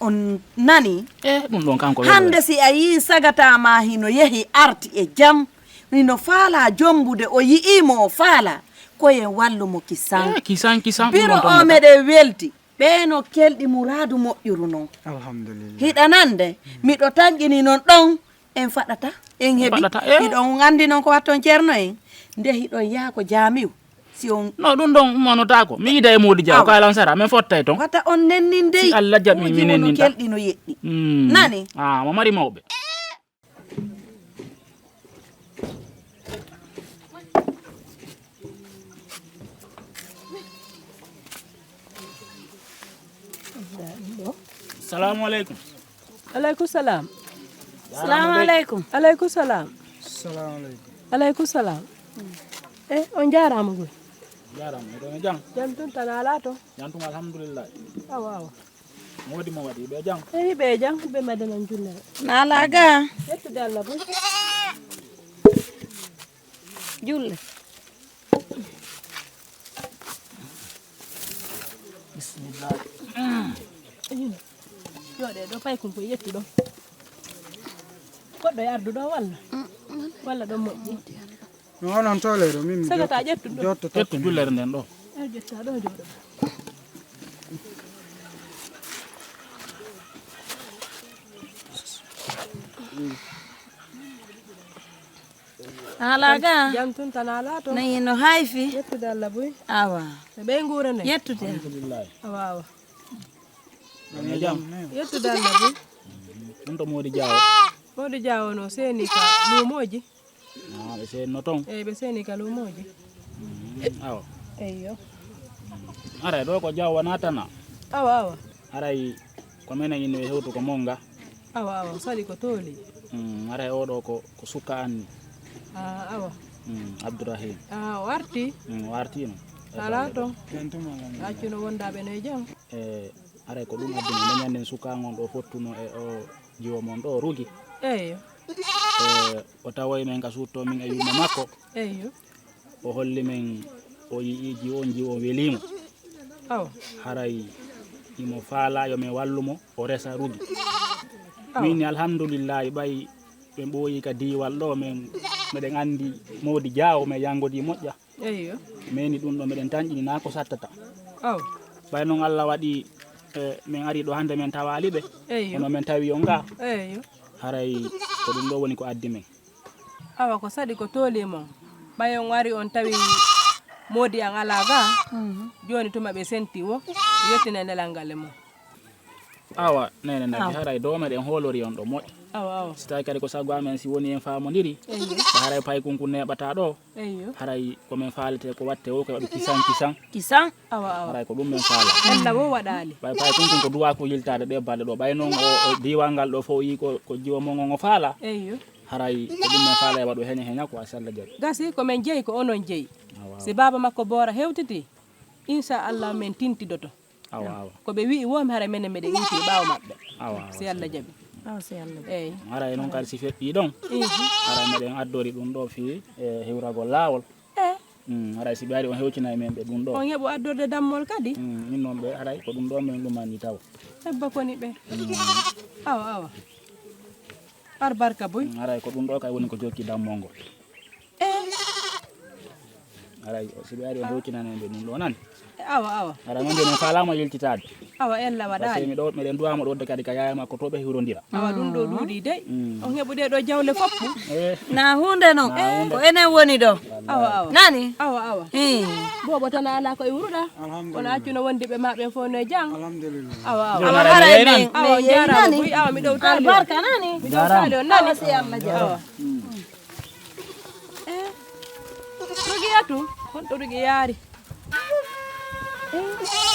on nani ɗum ɗon kanko hande si a yi sagatama hino yehi arti e jam hino faala jombude o yi'imo o faala koye wallumo kisan biro o meɗe welti ɓeeno kelɗi muradu moƴƴuru noon alhamdulillah hiɗanande miɗo tanƴini noon ɗon en faɗata en heɓi hiɗon andi noon ko watton ceerno en nde hiɗon yaha ko jaamiw si on no ɗum ɗon ummanotako mi yida e Mody Diaw ko alansara min fottay ton wata on nenni ndey si Allah jaɓi mi nenninta kelɗi no yeɗɗi nani mo mari mawɓe Assalamu alaikum. Alaikum salam. Assalamu alaikum. Alaikum salam. Assalamu alaikum. Alaikum salam. On jarama gol. Jarama do jang. Jam tun tan ala to. Jam tun alhamdulillah. Awa. Modi mo wadi be jang. Be jang be madana julle. Nalaga. Yettude Allah bu. Julle. Bismillah. Jode do pay ko yetti do. Goddo e ardu do walla do moƴƴi. Non tolero min sagata ƴettu do. Ƴettu jullere nden do. Jetta do jodo. Alaga. Jam tun tan ala to. Nayi no hayfi. Yettude Allah buy. Awa. Be ngurane. Yettude. Alhamdulillah. Awa. Jam. Yettude Allah buy. Ɗum to Mody Diaw. Mody Diaw no seni ka lumoji. Ɓe senno ton. Ɓe seni ka lumoji. Awa. Eyyo. Aray ɗo ko Diaw natana. Awa. Aray ko menen ine hewtu ko monga. Awa sali ko toli. Aray oɗo ko sukka anni. Awa. Abdourahim. Warti. Wartino. Ala to. Accuno wondaɓe no jam. Aray ko ɗum addino leñanden suka ngon ɗo fottuno e o jiwo mon ɗo rugi. Eyyo. O tawoy men ka sutto min e yumma makko. Eyyo. O holli men o yii jiwo welimo. Aw. Haray imo faala yo men wallumo o resa rugi. Min alhamdulillah ɓay ɓe ɓooyi ka diwal ɗo men meɗen andi Mody Diaw men yangodi moƴƴa. Eyyo. Meni ɗum ɗo meɗen tanƴini na ko sattata. Aw. Ɓay noon Allah waɗi min ari ɗo hande men tawali ɓe. Eyyo. Ono men tawi o nga. Eyyo. Haray ko ɗum ɗo woni ko addi men. Awa ko saɗi ko toli mon ɓay on wari on tawi Mody an ala ga joni tuma ɓe senti wo yettina nelal ngal e mon. Awa nene nabi haray do meɗen holori on ɗo moƴƴa. Awa. Si tawi kadi ko sago amen si woni en famodiri. Haray pay kunku neɓata ɗo. Haray komin falete ko watte o ko waɗu kisan. Awa. Haray ko ɗum men faala. Allah wo waɗali. Pay kunkun ko duwa ko yiltade ɗe balɗe ɗo ɓay noon o diwal ngal ɗo fo yi ko jiwo mon o faala. Haray ko ɗum men faala e waɗu heña ko asalla jaɓi. Gasi ko men jeeyi ko onon jeeyi. Si baba makko Bora hewtiti inchallah men tintidoto. Awa. Ko ɓe wi womi haray menen meɗen inti ɓaawo maɓɓe. Si Allah jaɓi. Eyyi. Haray noon kadi si feƴƴi ɗon. Haray meɗen addori ɗum ɗo fi e hewragol laawol. Haray si ɓe ari on hewtina e men ɓe ɗum ɗo. On heɓo addorde dammol kadi. Min noon ɓe haray ko ɗum ɗo men ɗumani taw. Hebba koni ɓe. Awa. Ar barka boy. Haray ko ɗum ɗo kay woni ko jokki dammol ngol. Haray si ɓe ari on hewtinani ɓe ɗum ɗo nani. Awa. Haray noon min falama yiltitade. Awa ella waɗali. Meɗen duwama ɗo wadde kadi ka yaya makko to ɓe hiwrodira. Awa ɗum ɗo ɗuuɗi dey. On heɓude ɗo jawle foppu. Na hunde noon ko enen woni ɗo. Awa. Nani? Awa. Bobo tan ala koye wuruɗa. Kono accuno wondiɓe maɓe fof no jang. Alhamdulillah. Awa. Haray men Awa jarama buy awa mi ɗow tali. Albarka nani? Mi ɗow tali on nani. Si Allah jaɓi. Awa. Rugi atu. Honɗo rugi yaari.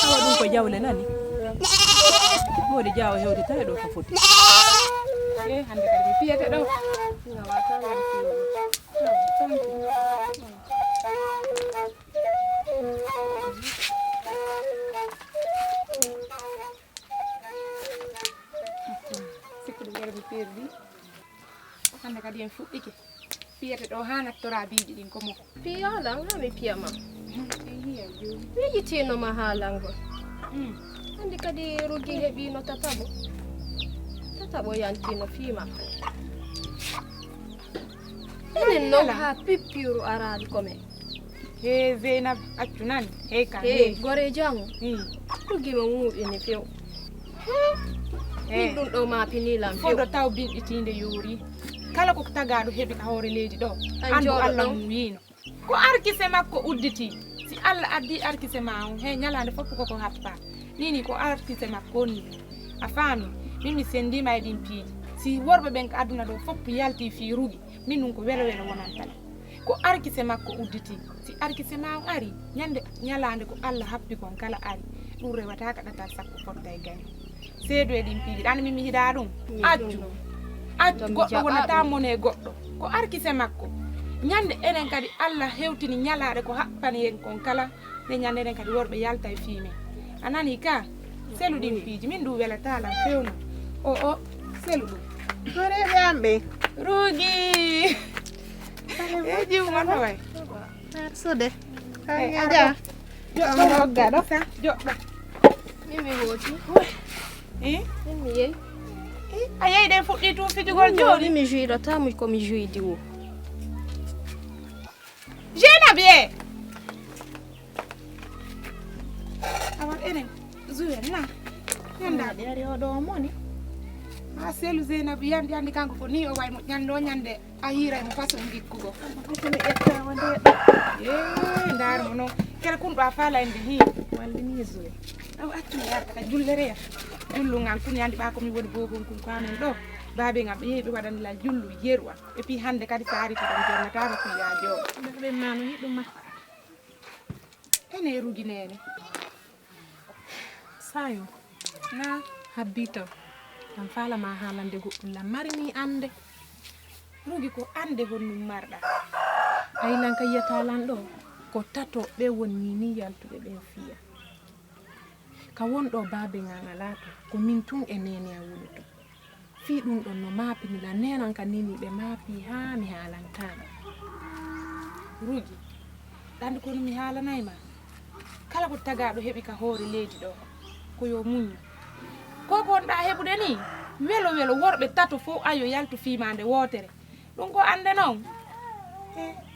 Awa ɗum ko jawle nani. Mody Diaw hewde tawi ɗo ko foti. Hande kadi mi fiyete ɗo. Sikku ɗum ƴere mi perdi. Hande kadi en fuɗɗike. Fiyete ɗo ha nattora biiji ɗin ko mo. Piyalan ha mi piyama. Mi yittinoma haalangol. Hande kadi Rugi heɓino tatabo. taɓo yantino fiima enen non ha pippiru arali kome he Zeynab accu nani he ka he gore jango ɗugima muɗini few ɗum ɗo ma pinilam few fodo taw binɗitinde yoori kala ko tagaɗo heɓi ka hoore leydi ɗo andu Allah mum wiino ko arkise makko udditi si Allah addi arkise ma on he ñalande fof koko happa nini ko arkise makko ni a faami min mi sendima e ɗin piiji si worɓe ɓen ko aduna ɗo fof yalti fi rugi min ɗum ko welo welo wonantale ko arkise makko udditi si arkise ma on ari ñalande ko Allah happi kon kala ari ɗum rewata ka ɗatal sakko fotta e gaño seedo e ɗin piiji ɗan min mi hiɗa ɗum accu goɗɗo wonata mone goɗɗo ko arkise makko ñande enen kadi Allah hewtini ñalaɗe ko happani en kon kala nde ñande enen kadi worɓe yalta e fiimen a nani ka selu ɗin piiji min ɗum welata lan fewno o selu ɗum horeɓe am ɓe rugi e jiwgonɗo way sude ja joɗɗo joɗɗo mimi wooti min mi yeyi a yeyi ɗen fuɗɗi tum fijugol joni mi juirotamo komi juidi wo Zeynab ye awat enen zuwen na ñandaɗe ari oɗo moni ha selu Zeynab yandi kanko ko ni o way mo ñande o ñande a hiira mo façon gikkugo komi ƴettawa ndeɗo ndaar mo noon kala kunɗo a faala ende hi walde ni zuwe aw accumi yarta ka jullereya jullungan kun yandi ɓa komi woni bogon kun ko amen ɗo baabe ngam ɓe yehi ɓe waɗani la jullu yeruwa et puis hande kadi so ari ko ɗon jonnataka kuyaji o ɓe mano yiɗuma ene ruginene sayo na habbi taw tan falama haalande goɗɗum lam marini ande rugi ko ande honnum marɗa aylan ka yiyata lan ɗo ko tato ɓe wonni ni yaltuɓe ɓe fiya ka wonɗo baabe ngan ala to ko min tun e nene a woni to fi ɗum ɗon no mapiniɗa nenan ka nini ɓe maapi ha mi haalantama rugi ɗandi kono mi haalanayma kala ko tagaɗo heɓi ka hoore leydi ɗo ko yo muñu ko gonɗa heɓude ni welo welo worɓe tato fof ayo yaltu fimande wotere ɗum ko ande noon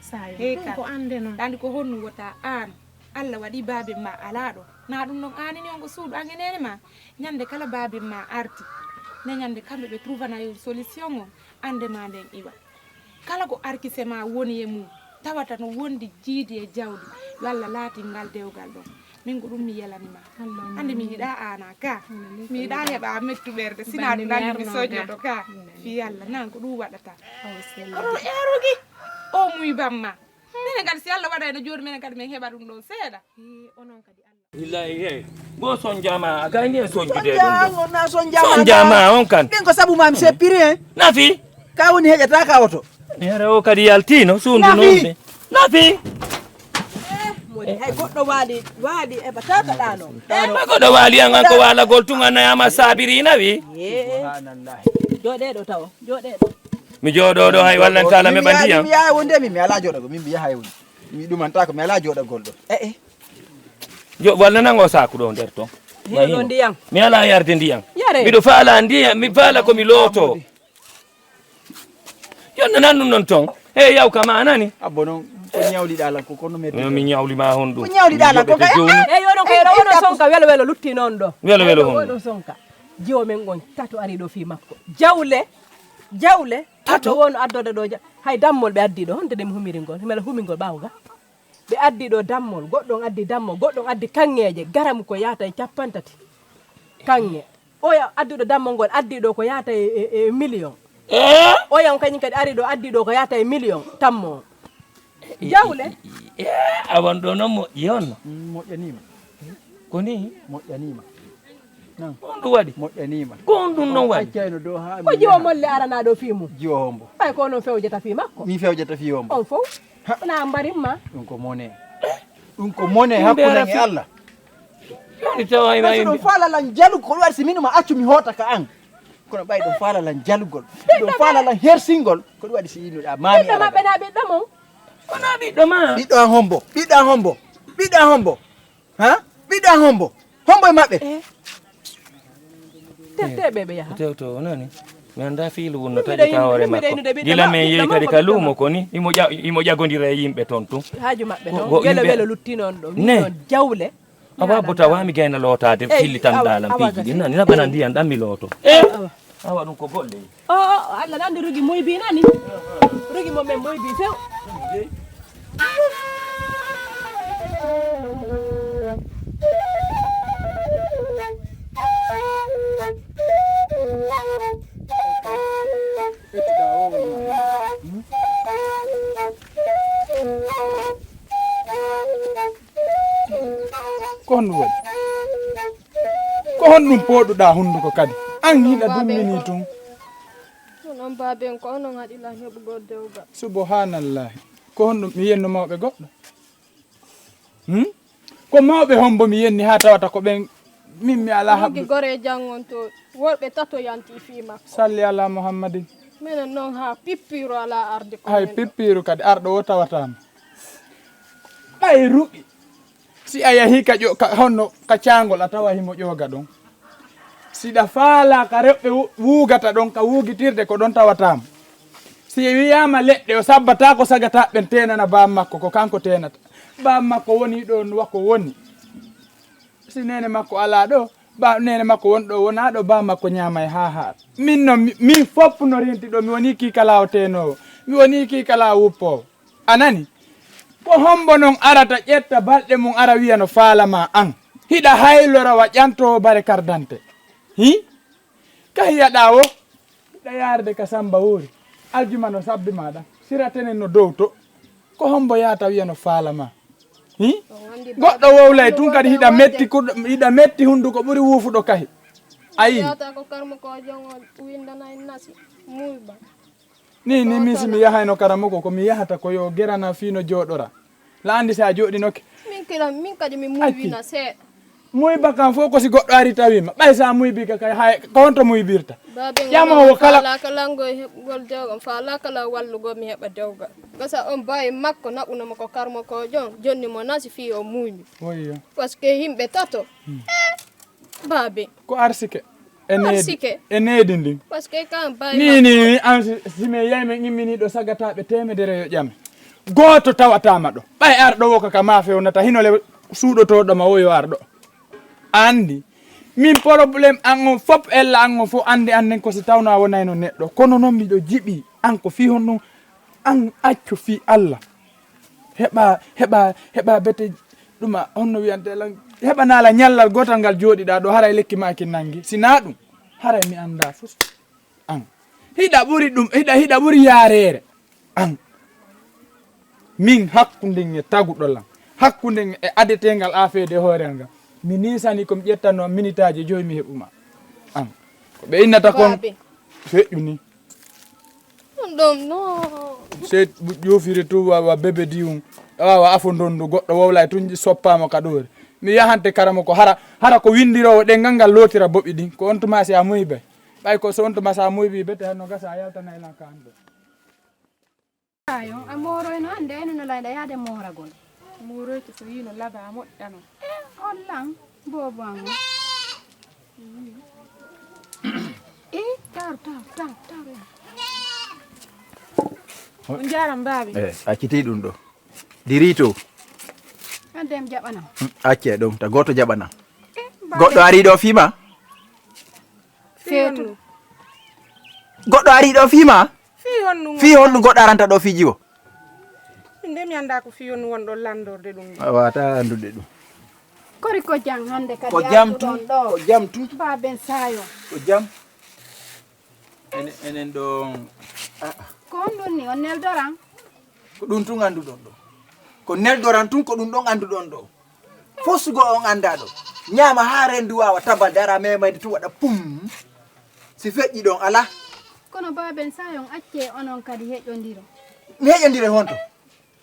sayo Hey, ɗum ko ande noon ɗandi ko honnu wota an Allah waɗi baabe ma ala ɗo na ɗum ɗon anini on ko suuɗu angenene ma ñande kala baabe ma arti ne ñande kamɓe ɓe trouvana yo solution o ande ma nden iwa kala ko arkise ma woni e mum tawata no wondi jiidi e jawdi yo Allah laati ngal dewgal ɗon min ko ɗum mi yelanima ande mi yiɗa ana ka mi yiɗa heɓa mettu ɓerde sina ɗum andi mi soñoto ka fi Allah nan ko ɗum waɗata oɗon erugi o muy bamma minen kadi si Allah waɗa no joni minen kadi min heɓa ɗum ɗon seeɗa onon kadi Ilahi he bo son jama gayni en son jude ɗum na son jama on kan ɗin ko sabu mami seppiri hen nafi ka woni heƴata ka oto nere o kadi yaltino sundu nonde nafi hay goɗɗo waali e batata ɗano ma goɗɗo waali an ko walagol tun annayama sabirina wi joɗeɗo taw joɗeɗo mi jooɗoɗo hay wallantala meɓa ndiyam mi yaha wonde min mi ala joɗogo min mi yaha woni mi ɗumanta ko mi ala joɗogol ɗo jo wallanango saku ɗo nder ton heɗo ndiyam mi ala yarde ndiyam Yare. miɗo faala ndiyam mi faala komi looto jonno nan ɗum non ton hey yaw kama anani abbo noon ko ñawliɗa lan ko kono metti mi ñawlima hon ɗum ko ñawliɗa lan ko kay eyi oɗon ko oɗo sonka welo welo lutti noon ɗo welo welo hon oɗo sonka jiwo men gon tato ari ɗo fi makko jawle tato won addode ɗo hay dammol ɓe addi ɗo honde ɗe mi humiringol himela humingol ɓawga ɓe addi ɗo dammol goɗɗon addi dammol goɗɗon addi kanŋeje garam ko yata e 50 kanŋe oya addi ɗo dammol ngol addi ɗo ko yata e million oyan kañum kadi ari ɗo addi ɗo ko yata e million tammo jawle awan ɗo noon moƴƴi onno moƴƴanima ko ni moƴƴanima nan on ɗum waɗi moƴƴanima ko on ɗum noon waɗi accayno dow ha ko jiwo molle arana ɗo fi mum jiwo hombo ay ko noon fewjata fi makko mi fewjata fi hombo on fof wona mbarimma ɗum ko mone hakkude e Allah joni tawa ɗum faalalan jalugol waɗi si minuma accu mi hoota ka an kono ɓay ɗum faalalan jalugol ɗum faalalan hersingol ko ɗum waɗi si innuɗa mami ɓiɗɗo maɓɓe na ɓiɗɗo mum wona ɓiɗɗo ma ɓiɗɗo an hombo ha ɓiɗɗo an hombo e maɓɓe Teɓe yaha. Tewto nani. Mi anda fiilu wonno tadi ka hoore makko. Gila men yeyi kadi ka luumo ko ni imo ƴagodira e yimɓe toon tum. Haaju maɓɓe noon gele welo lutti noon ɗo. Ne jawle. Awa bota wami gayna lootade filli tan ɗalam piiji ɗi nani nabana ndiyan ɗan mi looto. Awa ɗum ko golle. Allah ɗandi rugi moybi nani. Rugi mo men moybi few. ko honɗum waɗi ko honɗum poɗuɗa hunduko kadi an hiɗa dummini tun onon baben ko onon haɗila heɓugol dewgal subhanallahi ko honɗum mi yenno mawɓe goɗɗo ko mawɓe hombo mi yenni ha tawata ko ɓen min mi ala haɓɓi gore jangon to worɓe tato yanti fi makko salli ala muhammadin minen noon ha pippiro ala arde ko hay pippiru kadi arɗo o tawatama ɓay ruɓi si a yahi ka honno ka cangol a tawa himo ƴoga ɗon siɗa faala ka reɓɓe wugata ɗon ka wugitirde ko ɗon tawatama si wiyama leɗɗe o sabbata ko sagata ɓen tenana bam makko ko kanko tenata bam makko woni ɗo wakko woni si nene makko ala ɗo nene makko woni ɗo wona ɗo bam makko ñamay ha haat min no min fopp no renti ɗo mi woni kikalawo tenowo mi woni kikalawo wuppowo anani ko hombo non arata ƴetta balɗe mum ara wiya no faalama an hiɗa haylora wa ƴantowo bare kardante ka hiyaɗa o hiɗa yarde ka samba wuri aljuma no sabbi maɗa siratenen no dow to ko hombo yata wiya no faalama goɗɗo wowlay tun kadi hiɗa metti hunduko ɓuuri wuufuɗo kahi ayi ni misi mi yahayno karamuko ko mi yahata ko yo gerana fino joɗora la andi sa joɗinoke min kadi mi muybina seeɗa muyba kam fof ko si goɗɗo ari tawima ɓay sa muybi ka hay ko honto muybirta ƴamowo kala lango e heɓugol dewgal faala kala wallugo mi heɓa dewgal gasa on bawi makko naɓunoma ko karmo ko jonni mo nasi fi o muybi par ce que yimɓe tato baabe ko arsike e needi ndin par ce que kan bawi ni an simi yeyme imminiɗo sagataɓe temedere yo ƴame goto tawatama ɗo ɓay arɗo wo kaka ma fewnata hinole suuɗotoɗoma woyo arɗo andi min probléme an on fop ella an on fof andi anden ko si tawno a wonayno neɗɗo kono noon miɗo jiiɓi an ko fi honno an accu fi Allah heɓa bete ɗuma honno wiyantela heɓanala ñallal gotal ngal jooɗiɗa ɗo haray lekki maki nangi sina ɗum haray mi anda fof an hiɗa ɓuri ɗum hiɗa ɓuri yarere an min hakkude e taguɗolam hakkude e adetengal afede hoorel ngal mi nisani komi ƴettanno minitaji 5 mi heɓuma an ko ɓe innata kon feƴƴu ni ɗum no se ƴofiri tu wawa bebe diwum wawa afo ndondu goɗɗo wowlay tun soppama ka ɗori mi yahante karama ko hara ko windirowo ɗengal ngal lootira boɓi ɗin ko on tuma si a muyɓe ɓay ko so on tuma sa muyɓi bete hanno gasa a yaltana ena ka anɗo ayo a moroyno hande eno no layɗa yaade moragol moroyto so yino laba a moƴƴano on lan bobo ango taw on jaram baabi acciti ɗum ɗo dirito andem jaɓanam acce ɗum ta goto jaɓanam goɗɗo ari ɗo fima feetu goɗɗo ari ɗo fima fi honɗum goɗɗo aranta ɗo fiji o nde mi anda ko fi on wonɗo landorde ɗum wata andude ɗum kori ko jam hande kadi ko jam tun ko jam tun baben sayo ko jam enen ɗo ko on ɗum ni on neldoran ko ɗum tun anduɗon ɗo ko neldoran tun ko ɗum ɗon anduɗon ɗo fosugo on anda ɗo ñama ha rendu wawa tabalde ara memayde tun waɗa pum si feƴƴi ɗon ala kono baben sayon acce onon kadi heƴƴodiro mi heƴƴodire honto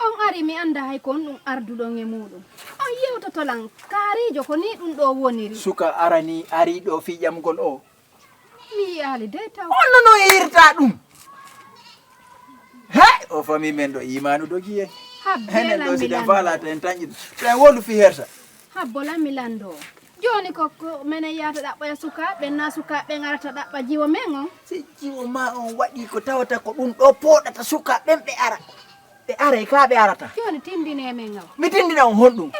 on ari mi anda hay ko on ɗum arduɗon e muɗum on yewtotolan kaarijo ko ni ɗum ɗo woniri suka arani ari ɗo fi ƴamgol o mi yiyali de taw onno no yirta ɗum he o fami men ɗo imanu dogi en enen ɗo siɗen falata en tañƴi ɗum to en wolu fi hersa habbola mi lando joni ko menen yata ɗaɓɓoya sukaɓe na sukaɓe garata ɗaɓɓa jiwo men on si jiwo ma on waɗi ko tawata ko ɗum ɗo poɗata sukaɓen ɓe ara ɓe ara ka ɓe arata joni tindine men ngawa mi tindina on honɗum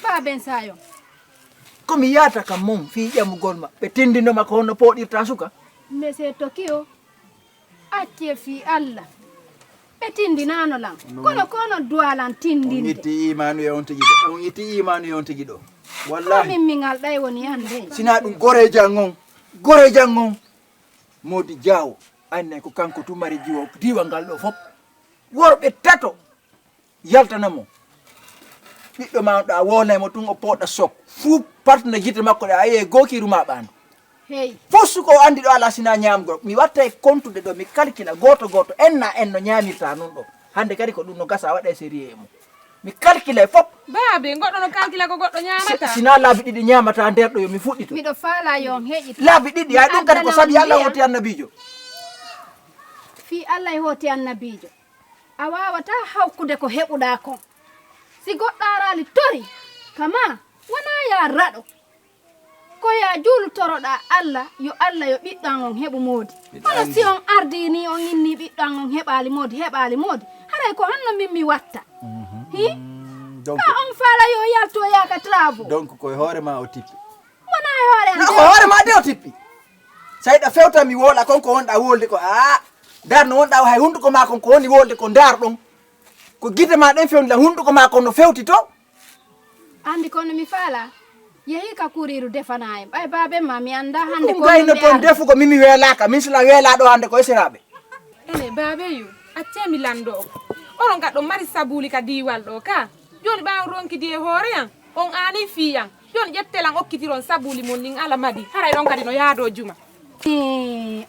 baben sayon komi yata kam mom fi ƴamugol ma ɓe tindinoma ko honno poɗirta suka monsieur Tokyo acce fi Allah ɓe tindinano lan kono duwalan tindinde on itti imanu e on tigi ɗo on itti imanu e on tigi ɗo wallahi min mi ngalɗa woni hande sina ɗum gore jangon modi jawo anne ko kanko tumari jiwo diwa ngal ɗo fop worɓe tato yaltanamo ɓiɗɗo ma ɗo a wonaymo tun o poɗa sok fuu partne guite makko ɗe a yiye gokiru ma ɓandu hey fosu ko andi ɗo ala sina ñamgol mi watta e comptude ɗo mi calcula goto enna en no ñamirta nun ɗo hande kadi ko ɗum no gasa waɗa e série e mum mi calcula e fop baabe goɗɗo no calcula ko goɗɗo ñamata sina laabi ɗiɗi ñamata nder ɗo yomi fuɗɗito miɗo faala yon heƴi laabi ɗiɗi ay ɗum kadi ko saabi Allah hoti annabijo fi Allah e hoti annabijo a wawata hawkude ko heɓuɗa kon si goɗɗo arali tori kama wona ya raɗo ko ya jultoroɗa Allah yo ɓiɗɗan on heɓu moodi hono si on ardini on inni ɓiɗɗan on heɓali moodi haray ko hanno min mi watta donc ka on faala yo yalto yaka travaux donc koye hoorema o tippi wona e hoore an ko hoorema de o tippi sayɗa fewta mi woola konko wonɗa wolde ko dar no wonɗa hay hunduko ma kon ko woni wolde ko dar ɗon ko guite ma ɗen fewndila hunduko ma kon no fewti to andi kono mi faala yehi ka kuriru defana en ɓay babe ma mi anda hande ko gayno toon defugo mimi weelaka min sila weelaɗo hande ko esiraɓe ene baabeyo accemi lando onon gaɗɗo mari sabuli ka diwal ɗo ka joni ɓawan ronkidi e hoore yan on ani fiyan joni ƴettelan okkitiron sabuli mon ɗin ala madi haray ɗon kadi no yaado juma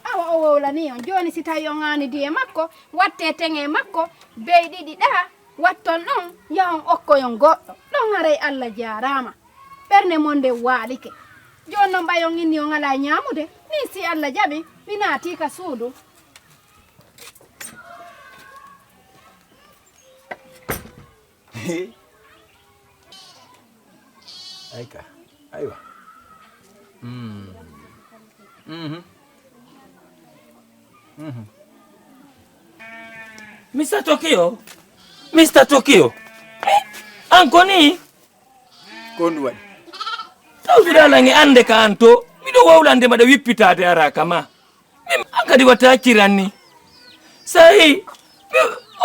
awa o wowlani on joni si tawi on anidi e makko watte teŋe makko bey ɗiɗi ɗa watton ɗon yahon okkoyon goɗɗo ɗon haray Allah jarama ɓernde mon nde waalike joni noon ɓayon inni on ala ñamude ni si Allah jaɓi mi naati ka suudu ayka aywa Mr. Tokyo anko ni ko ndu waɗi tawtuɗalange ande ka an to miɗo wawlande maɗa wippitade ara kama min an kadi watta kiranni sayi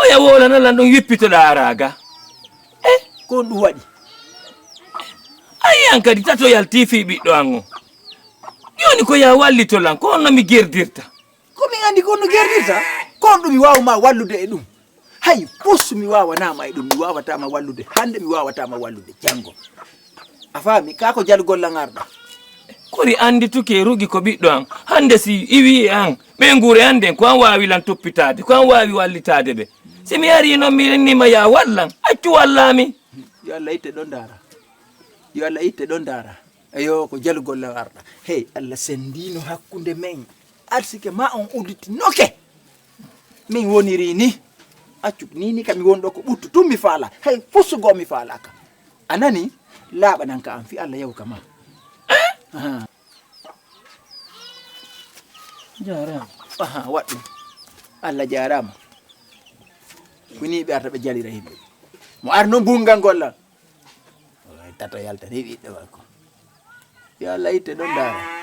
oya wolanalan ɗon wippitoɗa araga ko ndu waɗi ayi an kadi tato yalti fi ɓiɗɗo an o joni ko ya wallitolan ko honno mi gerdirta komin andi ko no gerdirta kon ɗum mi wawma wallude e ɗum hay postu mi wawanama e ɗum mi wawatama wallude hande mi wawatama wallude janggo a faami ka ko jalgolla ngarɗa kori andi tuke rugi ko ɓiɗɗo an hande si iwi an ɓe guure hande ko an wawi lan toppitade ko an wawi wallitade ɓe si mi ari noon mi rennima ya wallan accu wallami yo Allah itte ɗon dara yo Allah itte ɗon dara eyo ko jalgolla ngarɗa hey Allah sendino hakkude men arsike ma on udditinoke min woniri ni accu ni kam mi wonɗo ko ɓuttu tum mi faala hey fusugo mi faalaka anani laaɓananka an fi Allah yawka ma jarama waɗɗum Allah jarama ko ni ɓe arta ɓe jalira yimɓe mo ar noon bungal gollal tato yalta ni ɓiɗɗo makko yo Allah itte ɗon dara